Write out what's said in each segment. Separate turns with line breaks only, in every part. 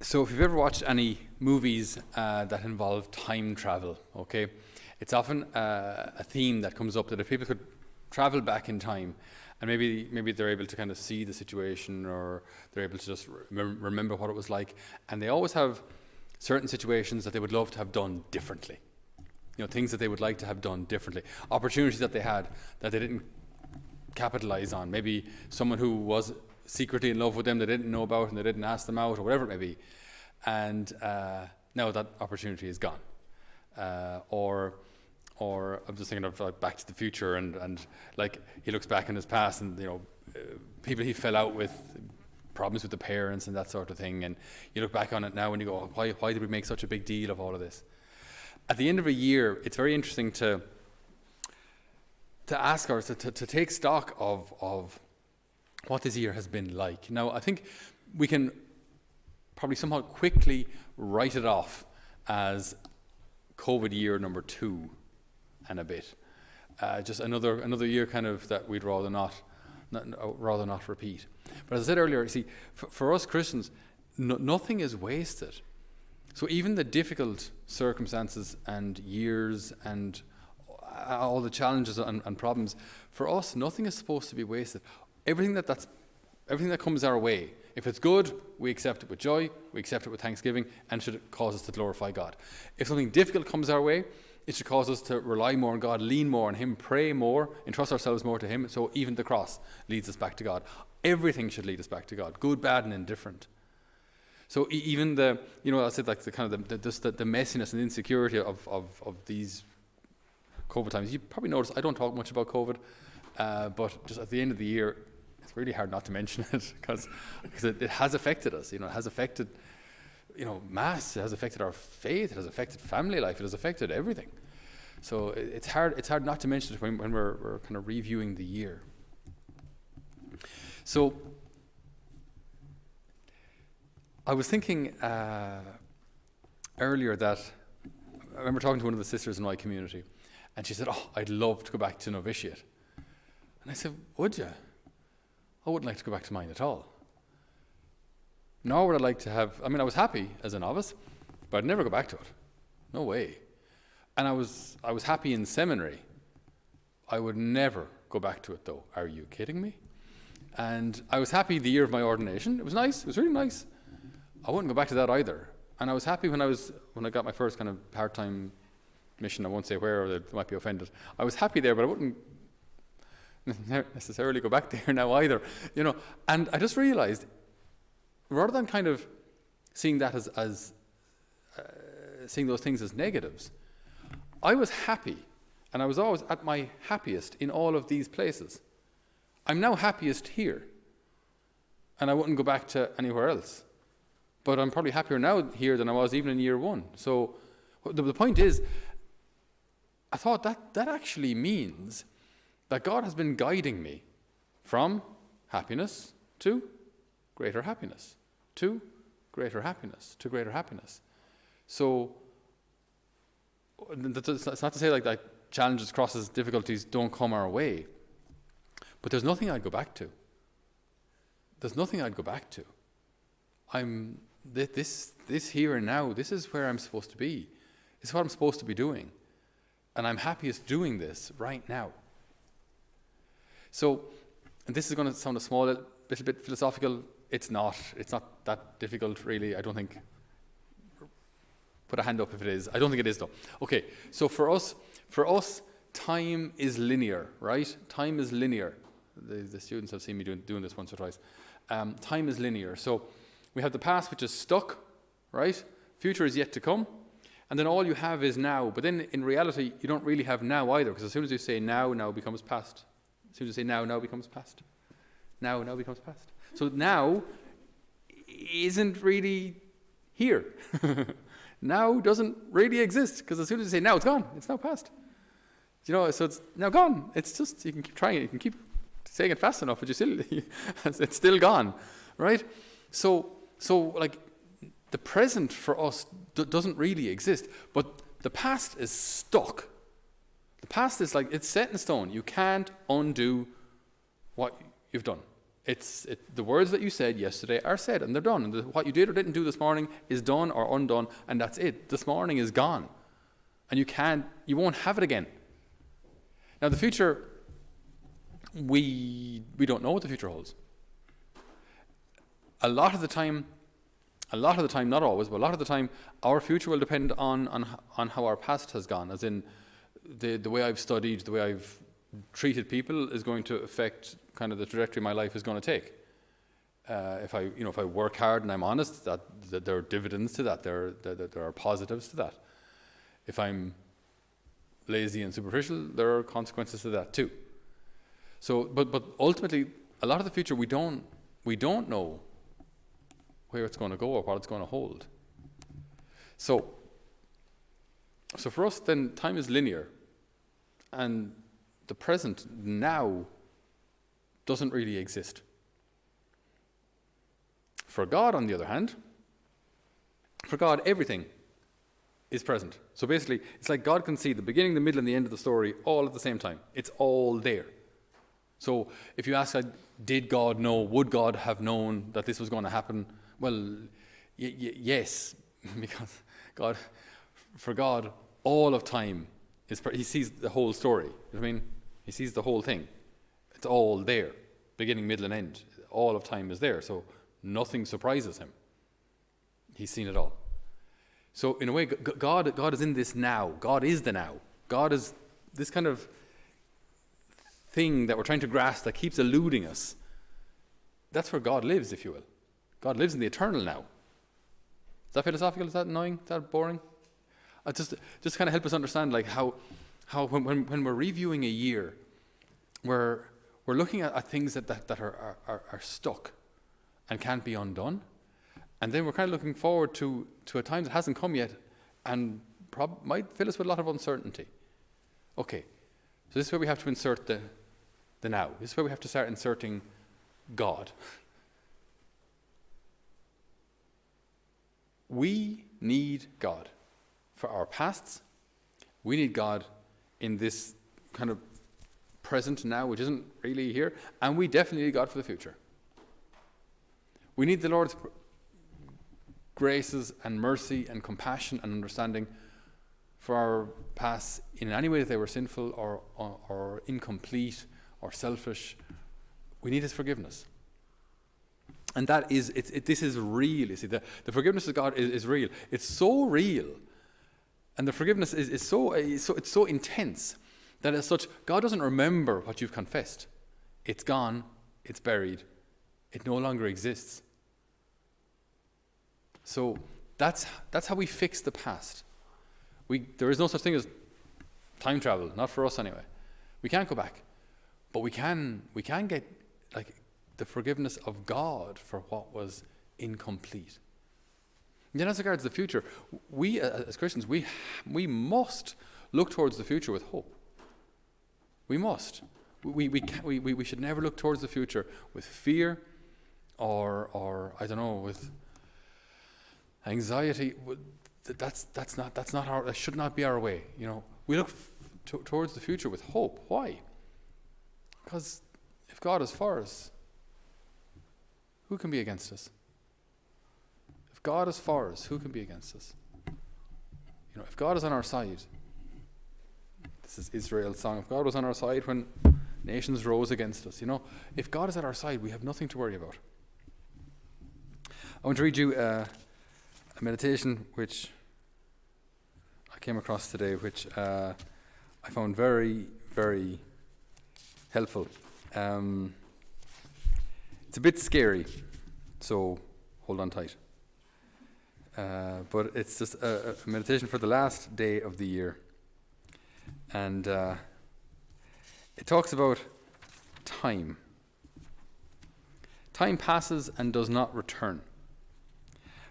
So if you've ever watched any movies that involve time travel, okay, it's often a theme that comes up that if people could travel back in time, and maybe they're able to kind of see the situation, or they're able to just remember what it was like, and they always have certain situations that they would love to have done differently. You know, things that they would like to have done differently, opportunities that they had that they didn't capitalize on. Maybe someone who was secretly in love with them they didn't know about and they didn't ask them out, or whatever it may be, and now that opportunity is gone. Or I'm just thinking of like Back to the Future, and like he looks back in his past, and people he fell out with, problems with the parents and that sort of thing, and you look back on it now and you go, why did we make such a big deal of all of this? At the end of a year, it's very interesting to ask or to take stock of what this year has been like. Now, I think we can probably somehow quickly write it off as COVID year number 2 and a bit. Just another year kind of that we'd rather not repeat. But as I said earlier, see, for us Christians, nothing is wasted. So even the difficult circumstances and years and all the challenges and problems, for us, nothing is supposed to be wasted. Everything that comes our way, if it's good, we accept it with joy, we accept it with thanksgiving, and it should cause us to glorify God. If something difficult comes our way, it should cause us to rely more on God, lean more on Him, pray more, entrust ourselves more to Him. So even the cross leads us back to God. Everything should lead us back to God, good, bad, and indifferent. So even I said, like the kind of the messiness and insecurity of these COVID times. You probably notice I don't talk much about COVID, but just at the end of the year, it's really hard not to mention it because it has affected us. It has affected, Mass. It has affected our faith. It has affected family life. It has affected everything. So it's hard not to mention it when we're kind of reviewing the year. So I was thinking earlier that I remember talking to one of the sisters in my community, and she said, "Oh, I'd love to go back to novitiate." And I said, "Would you?" I wouldn't like to go back to mine at all. Nor would I like to have, I was happy as a novice, but I'd never go back to it. No way. And I was happy in seminary. I would never go back to it though. Are you kidding me? And I was happy the year of my ordination. It was nice. It was really nice. I wouldn't go back to that either. And I was happy when I got my first kind of part-time mission. I won't say where, or they might be offended. I was happy there, but I wouldn't necessarily go back there now either, And I just realized, rather than kind of seeing that as seeing those things as negatives, I was happy, and I was always at my happiest in all of these places. I'm now happiest here, and I wouldn't go back to anywhere else. But I'm probably happier now here than I was even in year 1. So the point is, I thought that actually means that God has been guiding me from happiness to greater happiness, to greater happiness, to greater happiness. So it's not to say like that challenges, crosses, difficulties don't come our way, but there's nothing I'd go back to. There's nothing I'd go back to. This here and now, this is where I'm supposed to be. This is what I'm supposed to be doing. And I'm happiest doing this right now. So, and this is going to sound a little bit philosophical. It's not that difficult, really. I don't think. Put a hand up if it is. I don't think it is, though. Okay, so for us, time is linear, right? Time is linear. The students have seen me doing this once or twice. Time is linear. So we have the past, which is stuck, right? Future is yet to come. And then all you have is now. But then in reality, you don't really have now either, because as soon as you say now becomes past. As soon as you say now becomes past. Now becomes past. So now isn't really here. Now doesn't really exist, because as soon as you say now, it's gone. It's now past. So it's now gone. It's just, you can keep trying it. You can keep saying it fast enough, but it's still gone, right? So like the present for us doesn't really exist, but the past is stuck. The past is like, it's set in stone. You can't undo what you've done. The words that you said yesterday are said, and they're done. And what you did or didn't do this morning is done or undone, and that's it. This morning is gone. And you won't have it again. Now the future, we don't know what the future holds. A lot of the time, not always, but a lot of the time, our future will depend on how our past has gone, as in the way I've studied, the way I've treated people is going to affect kind of the trajectory my life is going to take. If I work hard and I'm honest, that there are dividends to that. There are positives to that. If I'm lazy and superficial, there are consequences to that too. So, but ultimately, a lot of the future we don't know where it's going to go or what it's going to hold. So for us, then time is linear, and the present now doesn't really exist. For God, on the other hand, for God, everything is present. So basically, it's like God can see the beginning, the middle, and the end of the story all at the same time. It's all there. So if you ask, did God know, would God have known that this was going to happen? Well, yes, because for God, all of time he sees the whole story. You know what I mean? He sees the whole thing. It's all there, beginning, middle, and end. All of time is there, so nothing surprises him. He's seen it all. So in a way, God is in this now. God is the now. God is this kind of thing that we're trying to grasp that keeps eluding us. That's where God lives, if you will. God lives in the eternal now. Is that philosophical? Is that annoying? Is that boring? Just kind of help us understand, like how when we're reviewing a year, we're looking at things that are stuck and can't be undone, and then we're kind of looking forward to a time that hasn't come yet, and might fill us with a lot of uncertainty. Okay, so this is where we have to insert the now. This is where we have to start inserting God. We need God for our pasts. We need God in this kind of present now, which isn't really here, and we definitely need God for the future. We need the Lord's graces and mercy and compassion and understanding for our pasts in any way that they were sinful or incomplete or selfish. We need His forgiveness. And that is, this is real. You see, the forgiveness of God is real. It's so real, and the forgiveness is so intense that as such, God doesn't remember what you've confessed. It's gone. It's buried. It no longer exists. So that's how we fix the past. There is no such thing as time travel, not for us anyway. We can't go back, but we can get like the forgiveness of God for what was incomplete. And then as regards the future, we as Christians, we must look towards the future with hope. We must. We should never look towards the future with fear or I don't know, with anxiety. That should not be our way. You know, we look towards the future with hope. Why? Because if God is for us, who can be against us? If God is for us, who can be against us? You know, if God is on our side, this is Israel's song, if God was on our side when nations rose against us, you know, if God is at our side, we have nothing to worry about. I want to read you a meditation which I came across today, which I found very, very helpful. It's a bit scary, so hold on tight. But it's just a meditation for the last day of the year. And it talks about time. Time passes and does not return.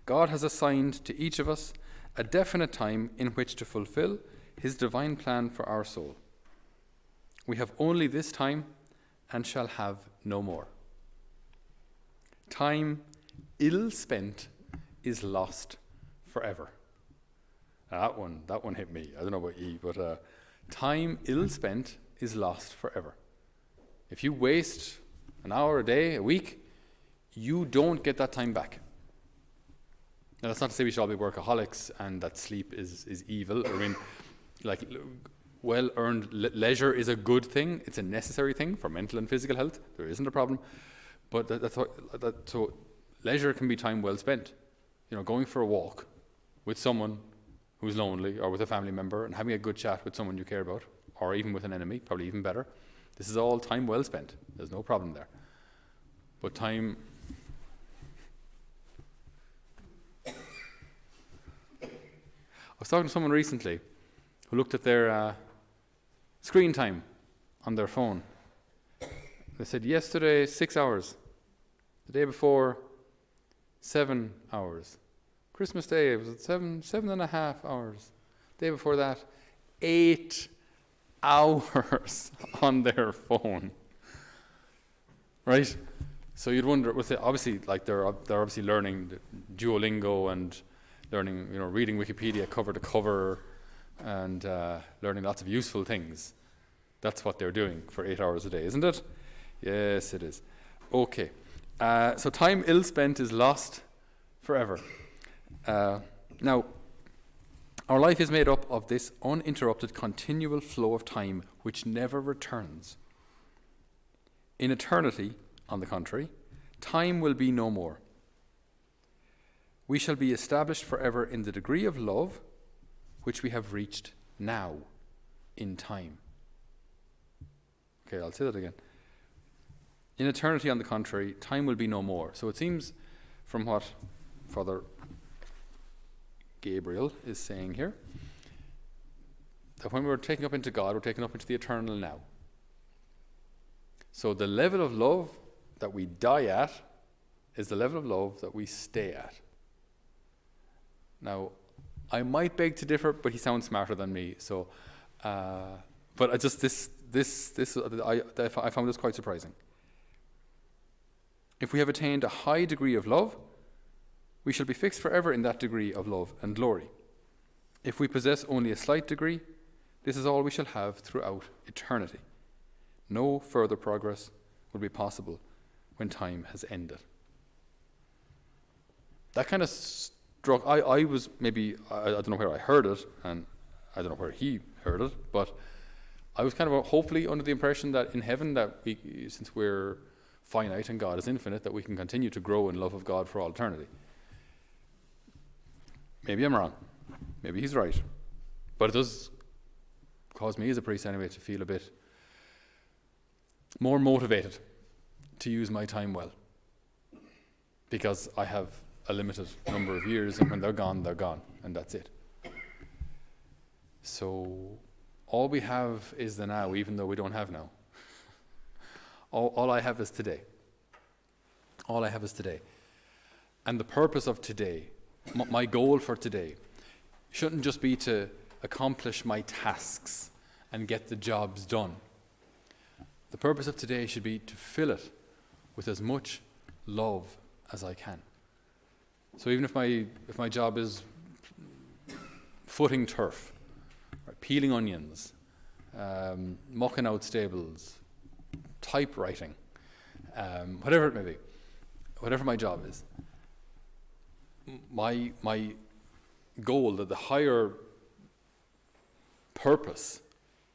God has assigned to each of us a definite time in which to fulfill His divine plan for our soul. We have only this time and shall have no more. Time ill spent is lost forever. That one hit me. I don't know about you, but time ill spent is lost forever. If you waste an hour, a day, a week, you don't get that time back. Now, that's not to say we should all be workaholics and that sleep is evil. I mean, like, well-earned leisure is a good thing. It's a necessary thing for mental and physical health. There isn't a problem. But so leisure can be time well spent. Going for a walk with someone who's lonely, or with a family member, and having a good chat with someone you care about, or even with an enemy, probably even better. This is all time well spent. There's no problem there. But time... I was talking to someone recently who looked at their screen time on their phone. They said, yesterday, 6 hours. The day before, 7 hours. Christmas Day, it was at 7.5 hours. The day before that, 8 hours on their phone. Right? So you'd wonder, obviously, like they're obviously learning Duolingo and learning, reading Wikipedia cover to cover, and learning lots of useful things. That's what they're doing for 8 hours a day, isn't it? Yes, it is. Okay. So time ill spent is lost forever. Now, our life is made up of this uninterrupted, continual flow of time which never returns. In eternity, on the contrary, time will be no more. We shall be established forever in the degree of love which we have reached now in time. Okay, I'll say that again. In eternity, on the contrary, time will be no more. So it seems from what Father Gabriel is saying here, that when we're taken up into God, we're taken up into the eternal now. So the level of love that we die at is the level of love that we stay at. Now, I might beg to differ, but he sounds smarter than me. So, but I just I found this quite surprising. If we have attained a high degree of love, we shall be fixed forever in that degree of love and glory. If we possess only a slight degree, this is all we shall have throughout eternity. No further progress will be possible when time has ended. That kind of struck, I was maybe, I don't know where I heard it, and I don't know where he heard it, but I was kind of hopefully under the impression that in heaven, that we, since we're finite and God is infinite, that we can continue to grow in love of God for all eternity. Maybe I'm wrong. Maybe he's right. But it does cause me as a priest anyway to feel a bit more motivated to use my time well. Because I have a limited number of years, and when they're gone, and that's it. So all we have is the now, even though we don't have now. All I have is today. All I have is today. And the purpose of today, my goal for today, shouldn't just be to accomplish my tasks and get the jobs done. The purpose of today should be to fill it with as much love as I can. So even if my job is footing turf, right, peeling onions, mucking out stables, typewriting, whatever it may be, whatever my job is, my goal, that the higher purpose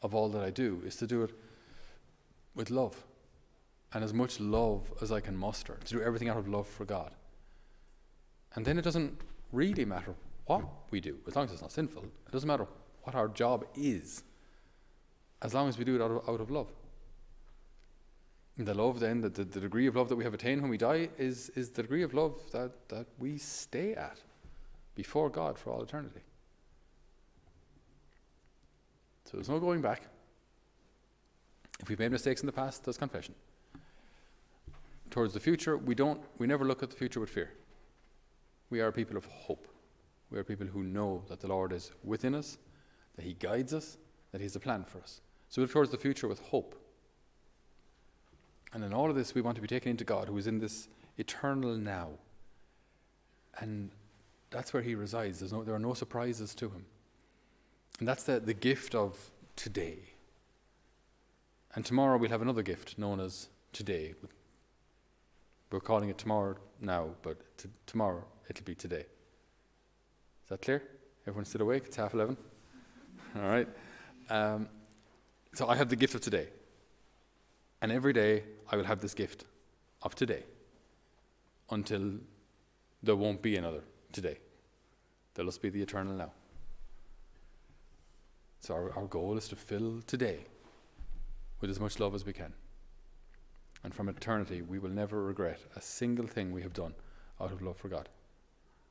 of all that I do is to do it with love, and as much love as I can muster, to do everything out of love for God. And then it doesn't really matter what we do, as long as it's not sinful. It doesn't matter what our job is, as long as we do it out of love. And the love then, the degree of love that we have attained when we die is the degree of love that we stay at before God for all eternity. So there's no going back. If we've made mistakes in the past, there's confession. Towards the future, we never look at the future with fear. We are people of hope. We are people who know that the Lord is within us, that he guides us, that he has a plan for us. So we look towards the future with hope. And in all of this, we want to be taken into God, who is in this eternal now. And that's where he resides. There are no surprises to him. And that's the gift of today. And tomorrow we'll have another gift known as today, with We're calling it tomorrow now, but tomorrow it'll be today. Is that clear? Everyone's still awake? It's 11:30. All right. So I have the gift of today. And every day I will have this gift of today until there won't be another today. There'll just be the eternal now. So our goal is to fill today with as much love as we can. And from eternity, we will never regret a single thing we have done out of love for God.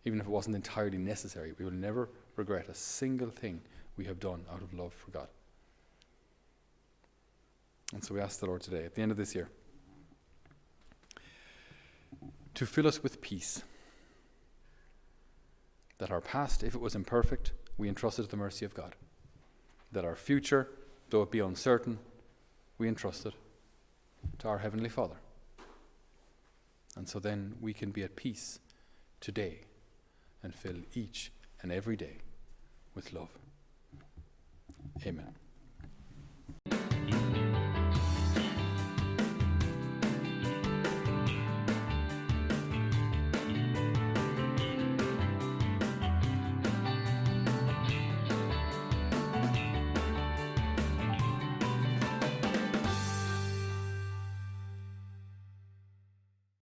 Even if it wasn't entirely necessary, we will never regret a single thing we have done out of love for God. And so we ask the Lord today, at the end of this year, to fill us with peace. That our past, if it was imperfect, we entrust it to the mercy of God. That our future, though it be uncertain, we entrust it to our Heavenly Father. And so then we can be at peace today and fill each and every day with love. Amen.